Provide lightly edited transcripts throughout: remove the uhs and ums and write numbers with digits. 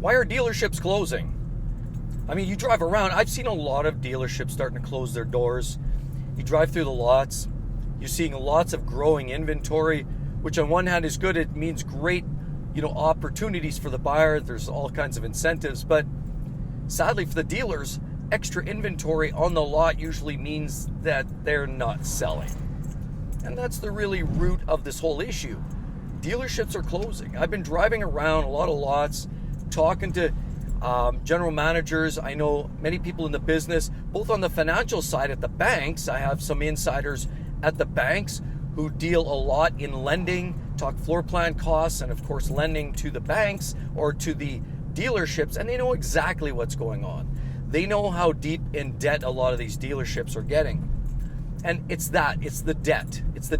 Why are dealerships closing? I mean, you drive around, I've seen a lot of dealerships starting to close their doors. You drive through the lots, you're seeing lots of growing inventory, which on one hand is good. It means great, opportunities for the buyer. There's all kinds of incentives, but sadly for the dealers, extra inventory on the lot usually means that they're not selling. And that's the really root of this whole issue. Dealerships are closing. I've been driving around a lot of lots, talking to general managers. I know many people in the business, both on the financial side at the banks. I have some insiders at the banks who deal a lot in lending, talk floor plan costs, and of course lending to the banks or to the dealerships, and they know exactly what's going on. They know how deep in debt a lot of these dealerships are getting. And it's the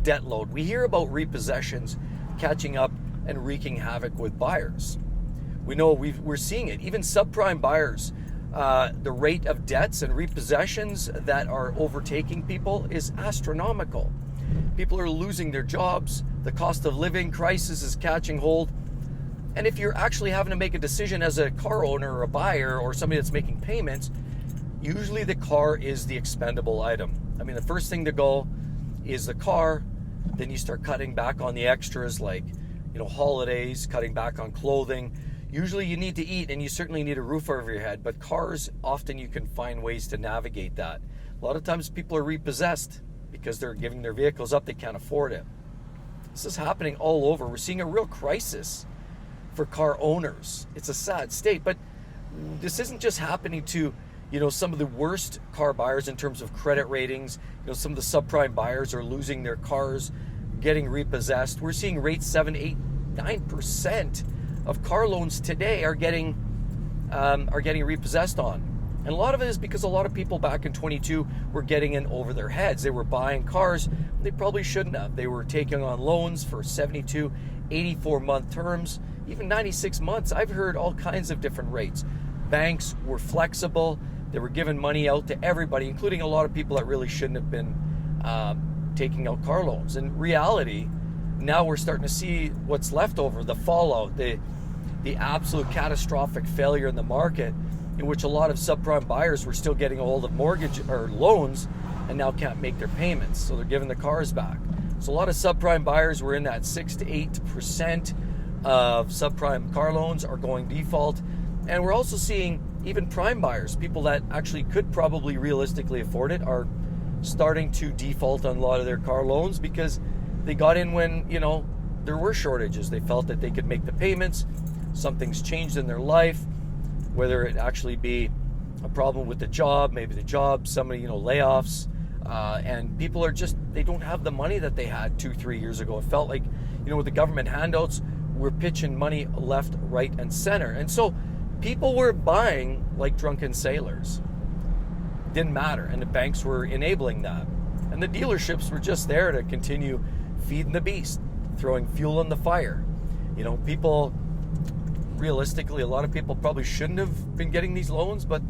debt load. We hear about repossessions catching up and wreaking havoc with buyers. We know we're seeing it. Even subprime buyers, the rate of debts and repossessions that are overtaking people is astronomical. People are losing their jobs. The cost of living crisis is catching hold. And if you're actually having to make a decision as a car owner or a buyer or somebody that's making payments, usually the car is the expendable item. I mean, the first thing to go is the car. Then you start cutting back on the extras like, holidays, cutting back on clothing. Usually you need to eat and you certainly need a roof over your head, but cars, often you can find ways to navigate that. A lot of times people are repossessed because they're giving their vehicles up, they can't afford it. This is happening all over. We're seeing a real crisis for car owners. It's a sad state, but this isn't just happening to, some of the worst car buyers in terms of credit ratings. Some of the subprime buyers are losing their cars, getting repossessed. We're seeing rates 7, 8, 9% of car loans today are getting repossessed on. And a lot of it is because a lot of people back in 22 were getting in over their heads. They were buying cars they probably shouldn't have. They were taking on loans for 72, 84-month terms, even 96 months. I've heard all kinds of different rates. Banks were flexible. They were giving money out to everybody, including a lot of people that really shouldn't have been taking out car loans. In reality, now we're starting to see what's left over, the fallout, the absolute catastrophic failure in the market, in which a lot of subprime buyers were still getting a hold of mortgage or loans and now can't make their payments, so they're giving the cars back. So a lot of subprime buyers were in that 6 to 8% of subprime car loans are going default. And we're also seeing even prime buyers, people that actually could probably realistically afford it, are starting to default on a lot of their car loans because they got in when, there were shortages. They felt that they could make the payments. Something's changed in their life, whether it actually be a problem with the job, maybe the job, somebody, layoffs, and people are just, they don't have the money that they had 2-3 years ago. It felt like, with the government handouts, we're pitching money left, right, and center. And so people were buying like drunken sailors. Didn't matter, and the banks were enabling that. And the dealerships were just there to continue feeding the beast, throwing fuel on the fire. People, realistically, a lot of people probably shouldn't have been getting these loans, but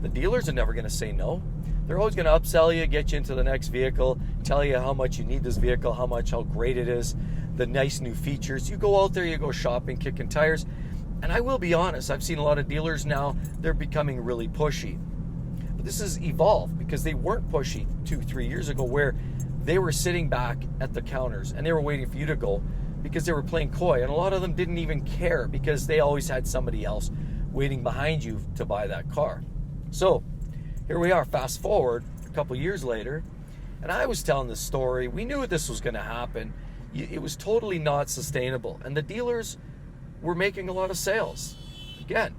the dealers are never going to say no. They're always going to upsell you, get you into the next vehicle, tell you how much you need this vehicle, how great it is, the nice new features. You go out there, you go shopping, kicking tires. And I will be honest, I've seen a lot of dealers now, they're becoming really pushy. But this has evolved because they weren't pushy 2-3 years ago, where they were sitting back at the counters and they were waiting for you to go because they were playing coy. And a lot of them didn't even care because they always had somebody else waiting behind you to buy that car. So here we are, fast forward a couple years later, and I was telling this story. We knew this was going to happen. It was totally not sustainable. And the dealers were making a lot of sales. Again,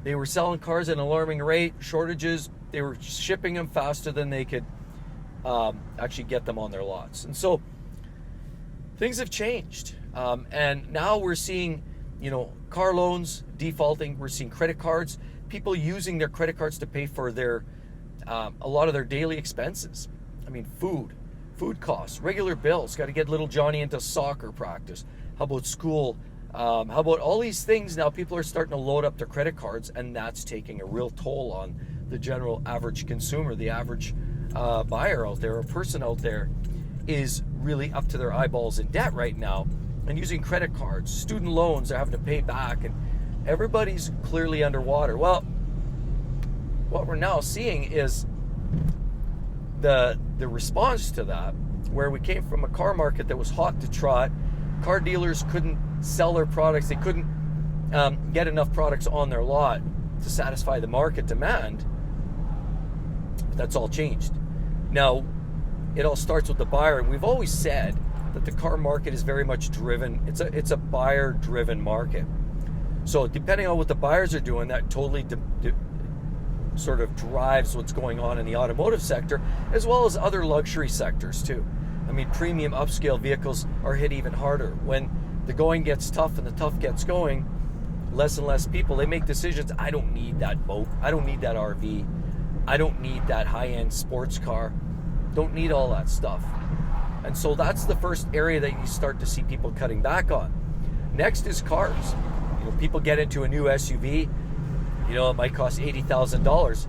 they were selling cars at an alarming rate, shortages. They were shipping them faster than they could actually get them on their lots. And so things have changed. And now we're seeing, car loans defaulting. We're seeing credit cards, people using their credit cards to pay for their a lot of their daily expenses. I mean, food costs, regular bills. Got to get little Johnny into soccer practice. How about school? How about all these things? Now people are starting to load up their credit cards, and that's taking a real toll on the general average consumer. The average buyer out there, or person out there, is really up to their eyeballs in debt right now, and using credit cards. Student loans are having to pay back, and everybody's clearly underwater. Well, what we're now seeing is the response to that, where we came from a car market that was hot to trot. Car dealers couldn't sell their products. They couldn't get enough products on their lot to satisfy the market demand. That's all changed. Now, it all starts with the buyer, and we've always said that the car market is very much driven. It's a buyer-driven market. So depending on what the buyers are doing, that totally sort of drives what's going on in the automotive sector, as well as other luxury sectors too. I mean, premium upscale vehicles are hit even harder. When the going gets tough and the tough gets going, less and less people, they make decisions. I don't need that boat. I don't need that RV. I don't need that high-end sports car. Don't need all that stuff. And so that's the first area that you start to see people cutting back on. Next is cars. You know, people get into a new SUV. You know, it might cost $80,000.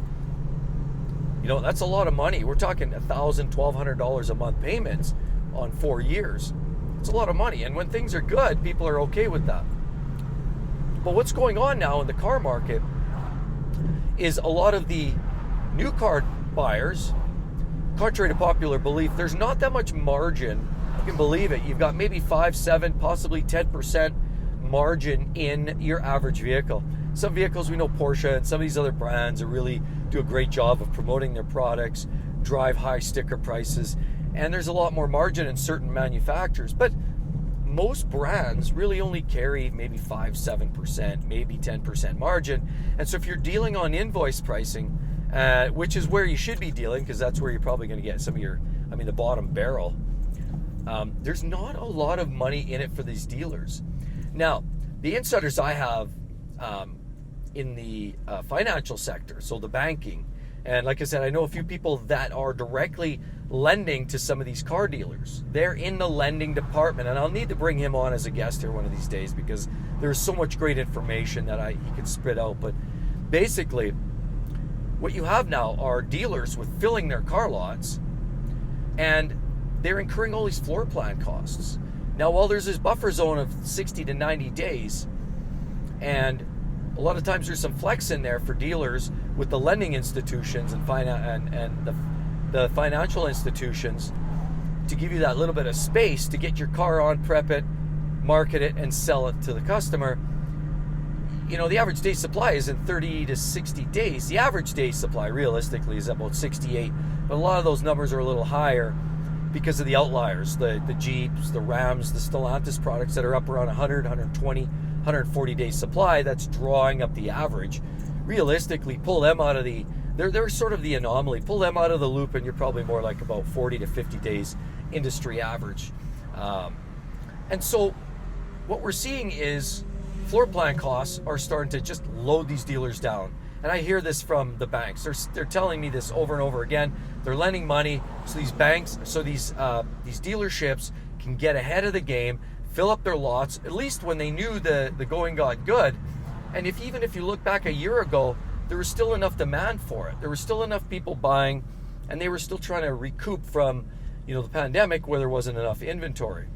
You know, that's a lot of money. We're talking $1,000, $1,200 a month payments on 4 years. It's a lot of money. And when things are good, people are okay with that. But what's going on now in the car market is a lot of the new car buyers, contrary to popular belief, there's not that much margin. You can believe it. You've got maybe 5, 7, possibly 10% margin in your average vehicle. Some vehicles, we know Porsche and some of these other brands are really do a great job of promoting their products, drive high sticker prices, and there's a lot more margin in certain manufacturers. But most brands really only carry maybe 5, 7%, maybe 10% margin. And so if you're dealing on invoice pricing, which is where you should be dealing, because that's where you're probably going to get some of your, the bottom barrel, there's not a lot of money in it for these dealers. Now, the insiders I have in the financial sector, so the banking, and like I said, I know a few people that are directly lending to some of these car dealers. They're in the lending department, and I'll need to bring him on as a guest here one of these days, because there's so much great information that he can spit out. But basically, what you have now are dealers with filling their car lots, and they're incurring all these floor plan costs. Now, while there's this buffer zone of 60 to 90 days, and a lot of times there's some flex in there for dealers with the lending institutions and the financial institutions to give you that little bit of space to get your car on, prep it, market it, and sell it to the customer. You know, the average day supply is in 30 to 60 days. The average day supply realistically is about 68, but a lot of those numbers are a little higher because of the outliers, the Jeeps, the Rams, the Stellantis products that are up around 100, 120, 140 days supply. That's drawing up the average. Realistically, pull them out of they're sort of the anomaly. Pull them out of the loop and you're probably more like about 40 to 50 days industry average. And so what we're seeing is floor plan costs are starting to just load these dealers down. And I hear this from the banks. They're telling me this over and over again. They're lending money so these dealerships can get ahead of the game, fill up their lots, at least when they knew the going got good. And even if you look back a year ago, there was still enough demand for it. There were still enough people buying, and they were still trying to recoup from, the pandemic where there wasn't enough inventory.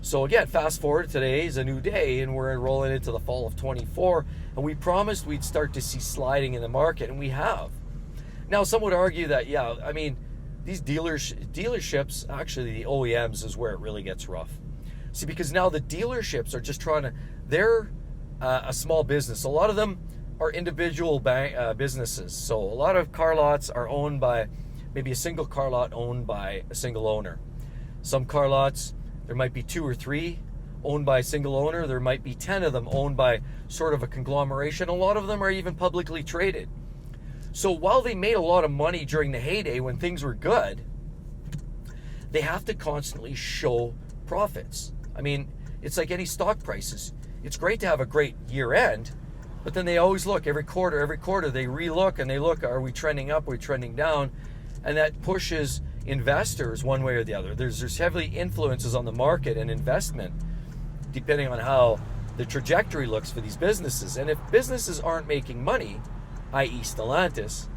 So again, fast forward, today is a new day, and we're rolling into the fall of 24, and we promised we'd start to see sliding in the market, and we have. Now, some would argue that, these dealerships, actually the OEMs is where it really gets rough. See, because now the dealerships are just they're a small business. A lot of them are individual businesses. So a lot of car lots are owned by maybe a single car lot owned by a single owner. Some car lots, there might be 2 or 3 owned by a single owner. There might be 10 of them owned by sort of a conglomeration. A lot of them are even publicly traded. So while they made a lot of money during the heyday when things were good, they have to constantly show profits. It's like any stock prices. It's great to have a great year end, but then they always look every quarter they relook and they look, are we trending up, are we trending down? And that pushes investors one way or the other. There's heavily influences on the market and investment depending on how the trajectory looks for these businesses. And if businesses aren't making money, i.e. Stellantis,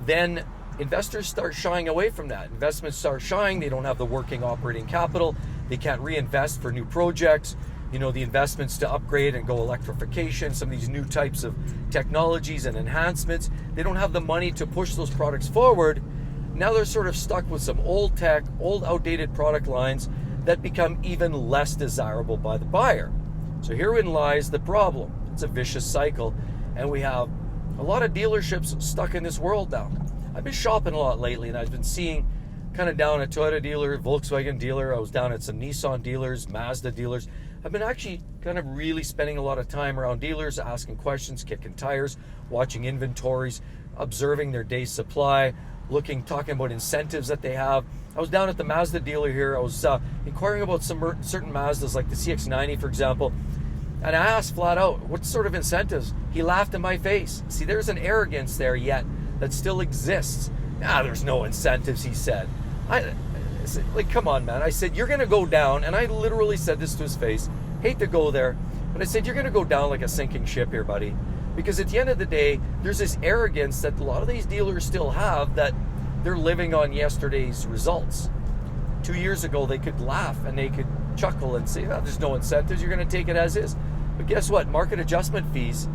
then investors start shying away from that. Investments start shying. They don't have the working operating capital. They can't reinvest for new projects. the investments to upgrade and go electrification, some of these new types of technologies and enhancements. They don't have the money to push those products forward. Now they're sort of stuck with some old tech, old outdated product lines that become even less desirable by the buyer. So herein lies the problem. It's a vicious cycle, and we have a lot of dealerships stuck in this world now. I've been shopping a lot lately, and I've been seeing kind of down at Toyota dealer, Volkswagen dealer. I was down at some Nissan dealers, Mazda dealers. I've been actually kind of really spending a lot of time around dealers, asking questions, kicking tires, watching inventories, observing their day's supply, talking about incentives that they have. I was down at the Mazda dealer here. I was inquiring about some certain Mazdas, like the CX-90, for example. And I asked flat out, what sort of incentives? He laughed in my face. See, there's an arrogance there yet that still exists. There's no incentives, he said. I said, come on, man. I said, you're going to go down, and I literally said this to his face. Hate to go there, but I said, you're going to go down like a sinking ship here, buddy. Because at the end of the day, there's this arrogance that a lot of these dealers still have, that they're living on yesterday's results. 2 years ago, they could laugh and they could chuckle and say, there's no incentives, you're going to take it as is. But guess what? Market adjustment fees,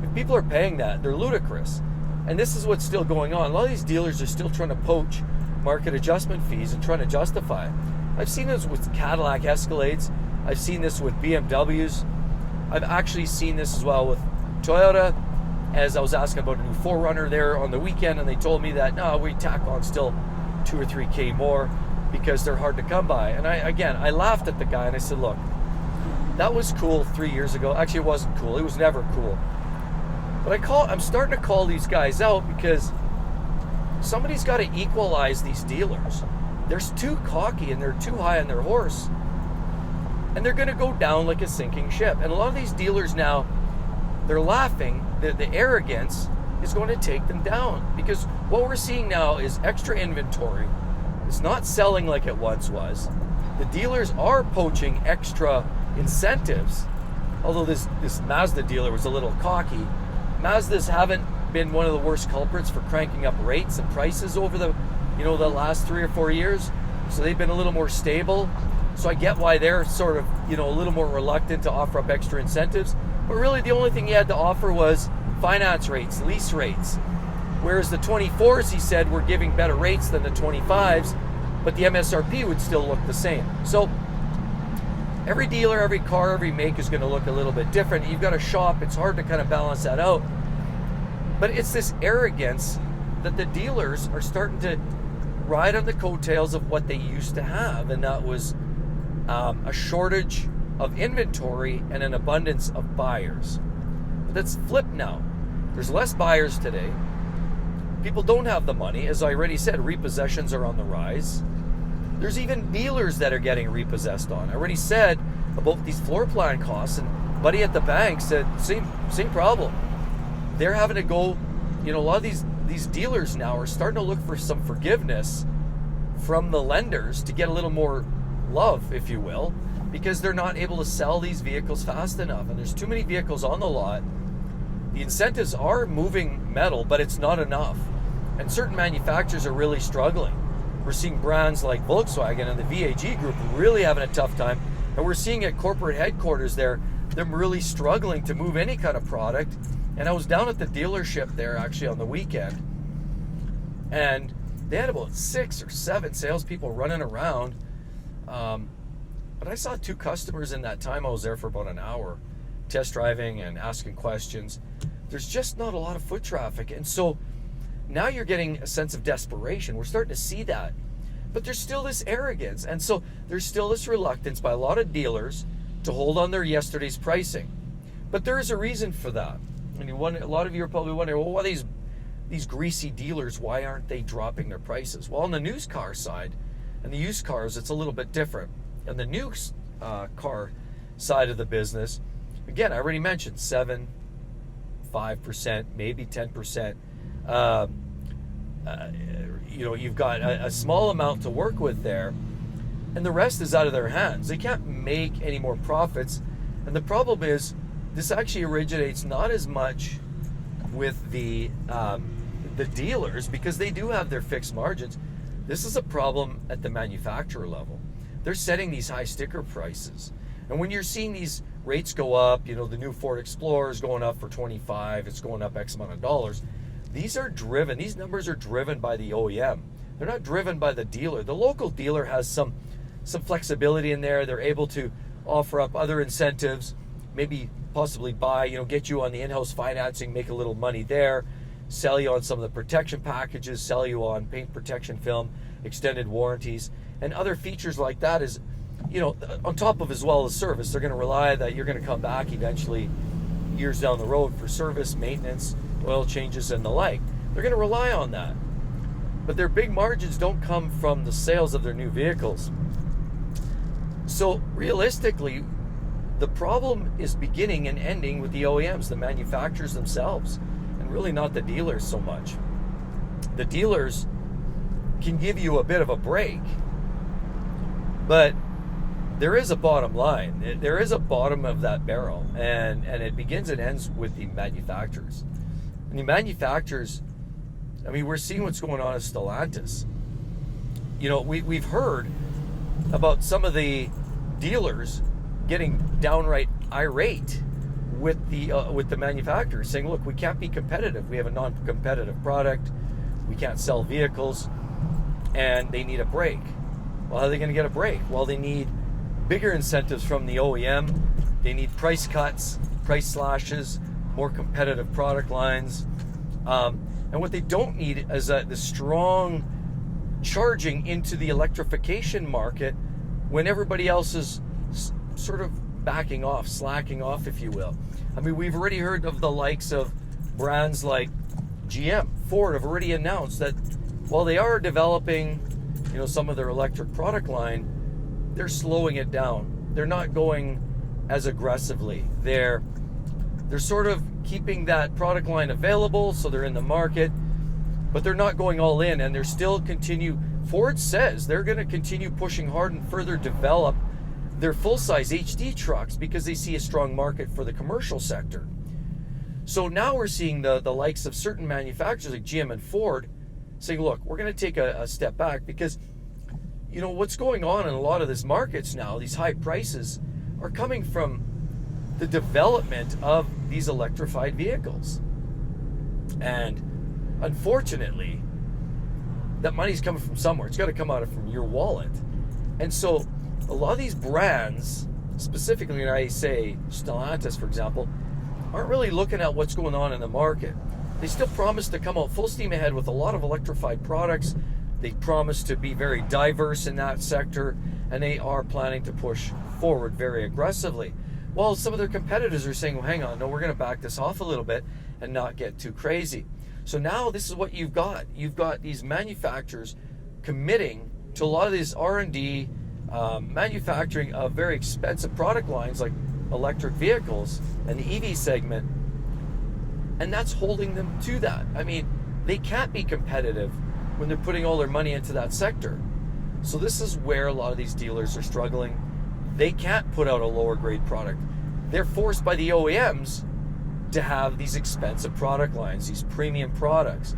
if people are paying that, they're ludicrous. And this is what's still going on. A lot of these dealers are still trying to poach market adjustment fees and trying to justify it. I've seen this with Cadillac Escalades. I've seen this with BMWs. I've actually seen this as well with Toyota, as I was asking about a new 4Runner there on the weekend, and they told me that, no, we tack on still 2 or 3K more because they're hard to come by. And I laughed at the guy and I said, look, that was cool 3 years ago. Actually, it wasn't cool. It was never cool. But I'm starting to call these guys out, because somebody's got to equalize these dealers. They're too cocky and they're too high on their horse. And they're going to go down like a sinking ship. And a lot of these dealers now, they're laughing. The arrogance is going to take them down, because what we're seeing now is extra inventory. It's not selling like it once was. The dealers are poaching extra incentives. Although this Mazda dealer was a little cocky. Mazdas haven't been one of the worst culprits for cranking up rates and prices over the last 3 or 4 years. So they've been a little more stable. So I get why they're sort of, a little more reluctant to offer up extra incentives. But really the only thing he had to offer was finance rates, lease rates. Whereas the 24s, he said, were giving better rates than the 25s, but the MSRP would still look the same. So every dealer, every car, every make is going to look a little bit different. You've got to shop. It's hard to kind of balance that out. But it's this arrogance that the dealers are starting to ride on the coattails of what they used to have, and that was a shortage of inventory and an abundance of buyers. But that's flipped now. There's less buyers today. People don't have the money. As I already said, repossessions are on the rise. There's even dealers that are getting repossessed on. I already said about these floor plan costs, and buddy at the bank said same problem. They're having to go, a lot of these dealers now are starting to look for some forgiveness from the lenders to get a little more love, if you will, because they're not able to sell these vehicles fast enough, and there's too many vehicles on the lot. The incentives are moving metal, but it's not enough, and certain manufacturers are really struggling. We're seeing brands like Volkswagen and the VAG group really having a tough time, and we're seeing at corporate headquarters there, them really struggling to move any kind of product. And I was down at the dealership there actually on the weekend, and they had about 6 or 7 salespeople running around. But I saw 2 customers in that time. I was there for about an hour, test driving and asking questions. There's just not a lot of foot traffic. And so now you're getting a sense of desperation. We're starting to see that. But there's still this arrogance. And so there's still this reluctance by a lot of dealers to hold on their yesterday's pricing. But there is a reason for that. And a lot of you are probably wondering, well, why these greasy dealers, why aren't they dropping their prices? Well, on the used car side and the used cars, it's a little bit different. On the new car side of the business, again, I already mentioned 7, 5%, maybe 10%. You've got a small amount to work with there, and the rest is out of their hands. They can't make any more profits. And the problem is, this actually originates not as much with the dealers, because they do have their fixed margins. This is a problem at the manufacturer level. They're setting these high sticker prices. And when you're seeing these rates go up, the new Ford Explorer is going up for 25, it's going up X amount of dollars. These numbers are driven by the OEM. They're not driven by the dealer. The local dealer has some flexibility in there. They're able to offer up other incentives, maybe possibly buy, get you on the in-house financing, make a little money there, sell you on some of the protection packages, sell you on paint protection film, extended warranties, and other features like that is, on top of as well as service. They're going to rely that you're going to come back eventually years down the road for service, maintenance, oil changes, and the like. They're going to rely on that. But their big margins don't come from the sales of their new vehicles. So realistically, the problem is beginning and ending with the OEMs, the manufacturers themselves, and really not the dealers so much. The dealers can give you a bit of a break, but there is a bottom line. There is a bottom of that barrel, and it begins and ends with the manufacturers. And the manufacturers, we're seeing what's going on at Stellantis. We've heard about some of the dealers getting downright irate with the manufacturers, saying, look, we can't be competitive. We have a non-competitive product. We can't sell vehicles, and they need a break. Well, how are they going to get a break? Well, they need bigger incentives from the OEM. They need price cuts, price slashes, more competitive product lines. And what they don't need is the strong charging into the electrification market when everybody else is sort of backing off, slacking off, if you will. We've already heard of the likes of brands like GM, Ford have already announced that while they are developing, some of their electric product line, they're slowing it down. They're not going as aggressively. They're sort of keeping that product line available, so they're in the market, but they're not going all in, and they're still Ford says they're going to continue pushing hard and further develop their full-size HD trucks because they see a strong market for the commercial sector. So now we're seeing the likes of certain manufacturers like GM and Ford saying, look, we're going to take a step back because what's going on in a lot of these markets now, these high prices are coming from the development of these electrified vehicles. And unfortunately, that money's coming from somewhere. It's got to come out from your wallet. And so a lot of these brands, specifically when I say Stellantis, for example, aren't really looking at what's going on in the market. They still promise to come out full steam ahead with a lot of electrified products. They promise to be very diverse in that sector, and they are planning to push forward very aggressively. While some of their competitors are saying, well, hang on, no, we're going to back this off a little bit and not get too crazy. So now this is what you've got. You've got these manufacturers committing to a lot of these R&D, manufacturing of very expensive product lines like electric vehicles and the EV segment, and that's holding them to that. They can't be competitive when they're putting all their money into that sector. So this is where a lot of these dealers are struggling. They can't put out a lower grade product. They're forced by the OEMs to have these expensive product lines, these premium products.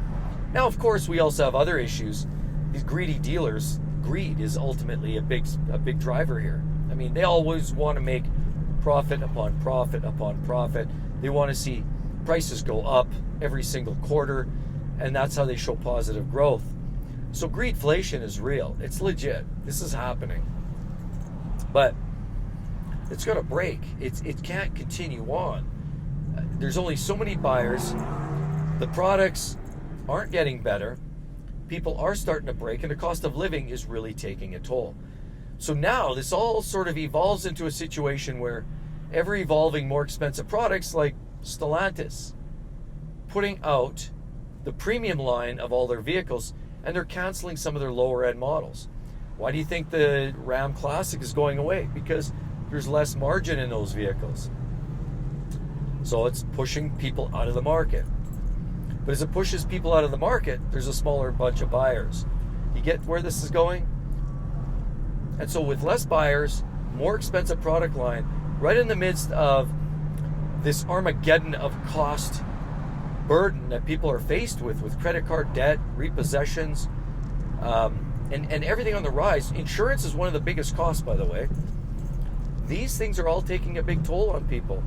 Now, of course, we also have other issues. These greedy dealers, greed is ultimately a big driver here. They always want to make profit upon profit upon profit. They want to see prices go up every single quarter, and that's how they show positive growth. So greedflation is real. It's legit. This is happening. But it's got to break. It can't continue on. There's only so many buyers. The products aren't getting better. People are starting to break, and the cost of living is really taking a toll. So now this all sort of evolves into a situation where ever evolving more expensive products like Stellantis putting out the premium line of all their vehicles, and they're canceling some of their lower end models. Why do you think the Ram Classic is going away? Because there's less margin in those vehicles. So it's pushing people out of the market. But as it pushes people out of the market, there's a smaller bunch of buyers. You get where this is going? And so with less buyers, more expensive product line, right in the midst of this Armageddon of cost burden that people are faced with credit card debt, repossessions, and everything on the rise. Insurance is one of the biggest costs, by the way. These things are all taking a big toll on people.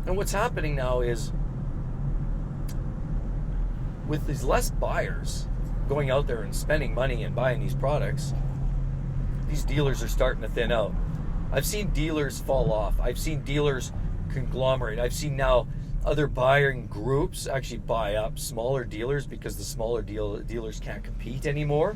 And what's happening now is, with these less buyers going out there and spending money and buying these products, these dealers are starting to thin out. I've seen dealers fall off. I've seen dealers conglomerate. I've seen now other buying groups actually buy up smaller dealers because the smaller dealers can't compete anymore.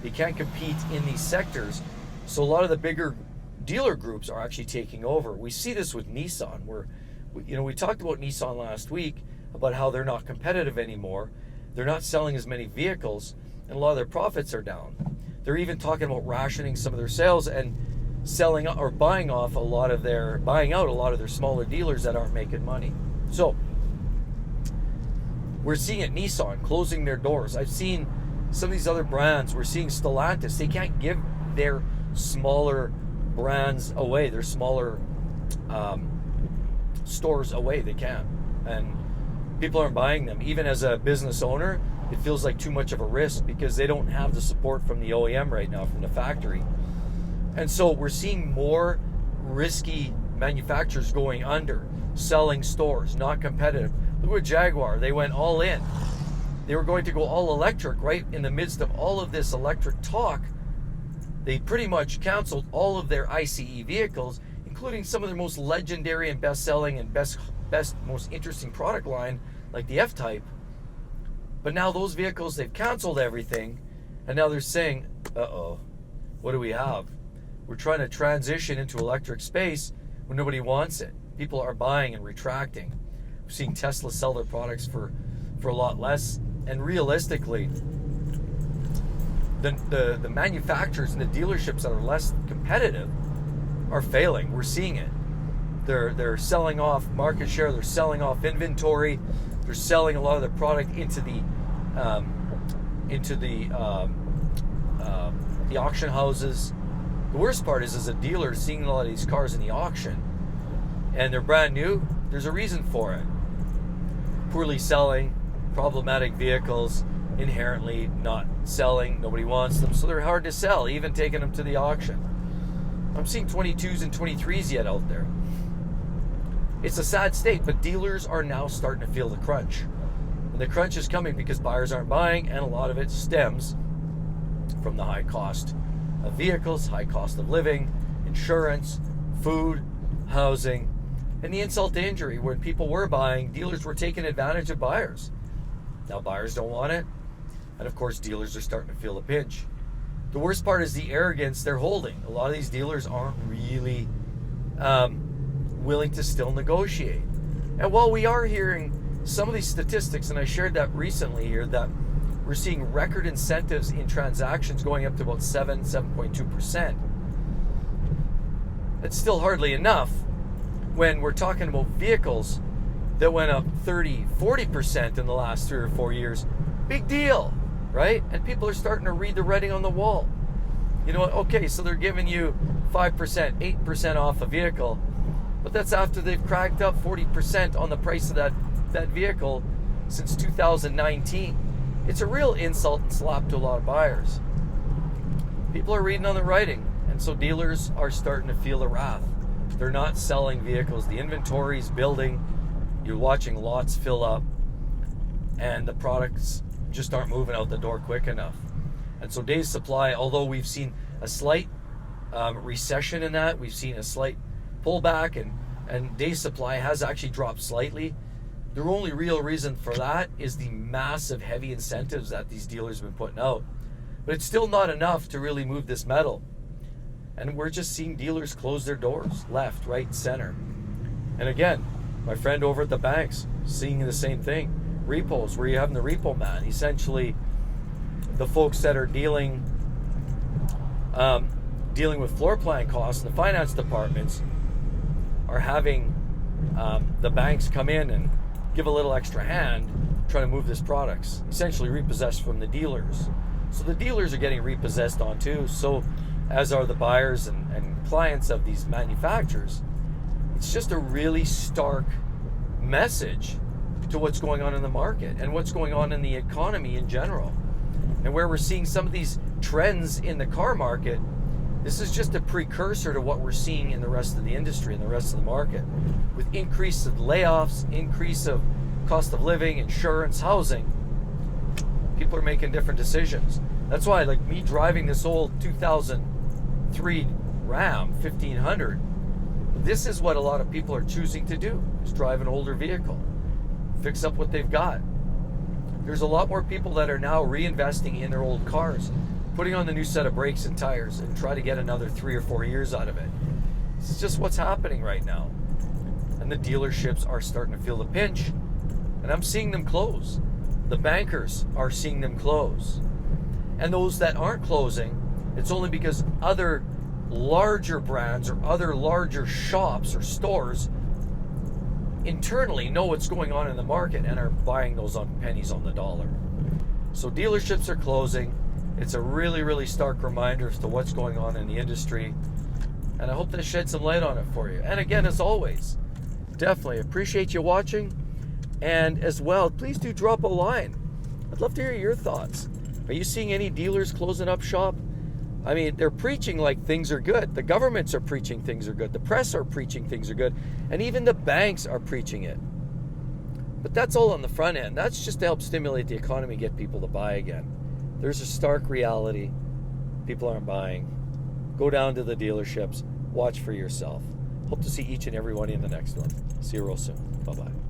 They can't compete in these sectors. So a lot of the bigger dealer groups are actually taking over. We see this with Nissan, where we talked about Nissan last week about how they're not competitive anymore. They're not selling as many vehicles, and a lot of their profits are down. They're even talking about rationing some of their sales and selling or buying out a lot of their smaller dealers that aren't making money. So we're seeing it, Nissan closing their doors. I've seen some of these other brands. We're seeing Stellantis. They can't give their smaller brands away, their smaller stores away. They can't, and people aren't buying them. Even as a business owner, it feels like too much of a risk because they don't have the support from the OEM right now, from the factory. And so we're seeing more risky manufacturers going under, selling stores, not competitive. Look at Jaguar. They went all in. They were going to go all electric right in the midst of all of this electric talk. They pretty much canceled all of their ICE vehicles, including some of their most legendary and best-selling and best, most interesting product line, like the F-Type. But now those vehicles, they've canceled everything, and now they're saying, uh-oh, what do we have? We're trying to transition into electric space when nobody wants it. People are buying and retracting. We're seeing Tesla sell their products for a lot less, and realistically, the manufacturers and the dealerships that are less competitive are failing. We're seeing it. They're selling off market share. They're selling off inventory. They're selling a lot of their product into the auction houses. The worst part is, as a dealer, seeing a lot of these cars in the auction, and they're brand new. There's a reason for it. Poorly selling, problematic vehicles, inherently not selling. Nobody wants them, so they're hard to sell, even taking them to the auction. I'm seeing 22s and 23s yet out there. It's a sad state, but dealers are now starting to feel the crunch. And the crunch is coming because buyers aren't buying, and a lot of it stems from the high cost of vehicles, high cost of living, insurance, food, housing, and the insult to injury. When people were buying, dealers were taking advantage of buyers. Now buyers don't want it, and of course dealers are starting to feel the pinch. The worst part is the arrogance they're holding. A lot of these dealers aren't really willing to still negotiate. And while we are hearing some of these statistics, and I shared that recently here, that we're seeing record incentives in transactions going up to about 7.2%. It's still hardly enough when we're talking about vehicles that went up 30-40% in the last 3 or 4 years. Big deal, right? And people are starting to read the writing on the wall. You know what? Okay, so they're giving you 5%, 8% off a vehicle, but that's after they've cracked up 40% on the price of that vehicle since 2019. It's a real insult and slap to a lot of buyers. People are reading on the writing, and so dealers are starting to feel the wrath. They're not selling vehicles. The inventory's building. You're watching lots fill up, and the products just aren't moving out the door quick enough. And so days supply, although we've seen a slight recession in that, we've seen a slight pullback, and days supply has actually dropped slightly. The only real reason for that is the massive heavy incentives that these dealers have been putting out. But it's still not enough to really move this metal. And we're just seeing dealers close their doors, left, right, center. And again, my friend over at the banks, seeing the same thing. Repos, where you have the repo man, essentially the folks that are dealing with floor plan costs in the finance departments are having the banks come in and give a little extra hand trying to move this products, essentially repossessed from the dealers. So the dealers are getting repossessed on too, so as are the buyers and clients of these manufacturers. It's just a really stark message to what's going on in the market and what's going on in the economy in general. And where we're seeing some of these trends in the car market This is just a precursor to what we're seeing in the rest of the industry and the rest of the market. With increase of layoffs, increase of cost of living, insurance, housing, people are making different decisions. That's why, like me driving this old 2003 Ram 1500, this is what a lot of people are choosing to do, is drive an older vehicle, fix up what they've got. There's a lot more people that are now reinvesting in their old cars, putting on the new set of brakes and tires and try to get another 3 or 4 years out of it. This is just what's happening right now. And the dealerships are starting to feel the pinch, and I'm seeing them close. The bankers are seeing them close. And those that aren't closing, it's only because other larger brands or other larger shops or stores internally know what's going on in the market and are buying those on pennies on the dollar. So dealerships are closing. It's a really, really stark reminder as to what's going on in the industry. And I hope that sheds some light on it for you. And again, as always, definitely appreciate you watching. And as well, please do drop a line. I'd love to hear your thoughts. Are you seeing any dealers closing up shop? I mean, they're preaching like things are good. The governments are preaching things are good. The press are preaching things are good. And even the banks are preaching it. But that's all on the front end. That's just to help stimulate the economy, get people to buy again. There's a stark reality. People aren't buying. Go down to the dealerships. Watch for yourself. Hope to see each and every one in the next one. See you real soon. Bye-bye.